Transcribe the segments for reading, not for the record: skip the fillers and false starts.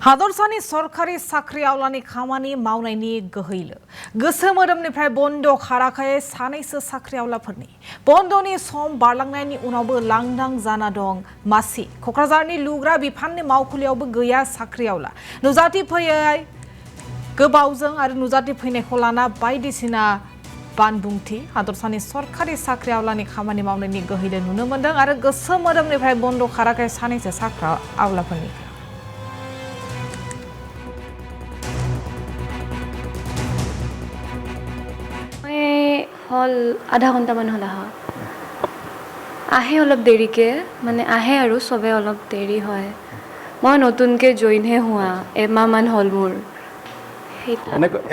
हादरसानि सरकारि साख्रि आवलानि खामानि मावनायनि गोहैलो गोसो मोदोमनिफ्राय बन्द खाराखै सानैसो साख्रि आवलाफोरनि बन्दनि सम बारलांनायनि उनावबो लांदां जाना दं मासि कक्राझारनि लुग्रा बिफाननि मावखुलियावबो गैया साख्रि आवला नुजाथि फैयै गोबावजों आरो नुजाथि फैनायखौ लाना बायदिसिना बानबुंथि हादरसानि सरकारि साख्रि आवलानि खामानि मावनायनि गोहैलो नुनो मोनदों आरो गोसो मोदोमनिफ्राय बन्द खाराखै सानैसो साख्रि आवलाफोरनि हल आधा घंटा मान हल आहे अलप देरिके माने आहे और सबे अलप देरी है मैं नतुनके जॉइन हे हुआ एमाह मान हल मोर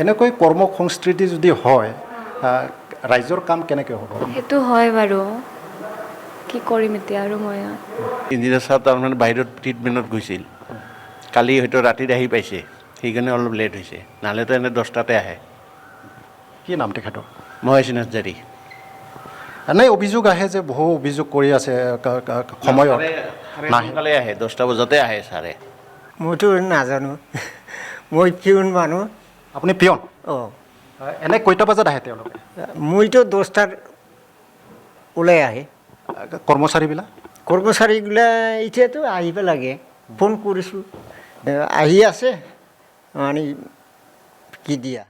এনেকৈ কৰ্মসংস্কৃতি যদি হয় ৰাইজৰ কাম কেনেকৈ হ'ব হেতু হয় বাৰু কি কৰিম এতিয়া আৰু মই ইঞ্জিনিয়াৰ সাহেব তাৰমানে বাহিৰত ট্ৰিটমেণ্টত গৈছিল কালি হয়তো ৰাতিত আহি পাইছে সেইকাৰণে অলপ লেট হৈছে নালেতো এনে 10টাতে আহে কি নাম তেখেতৰ মহেশ নাৰ্জাৰী এনে অভিযোগ আহে যে বহু অভিযোগ কৰি আছে সময়ত সোনকালে আহে 10টা বজাতে আহে ছাৰে মইতো নাজানো মই পিয়ন মানুহ আপুনি পিয়ন অঁ এনে কেইটা বজাত আহে তেওঁলোকে মইতো 10টাত ওলাই আহে কৰ্মচাৰীগিলা এতিয়াতো আহিব লাগে ফোন কৰিছোঁ আহি আছে মানে কি দিয়া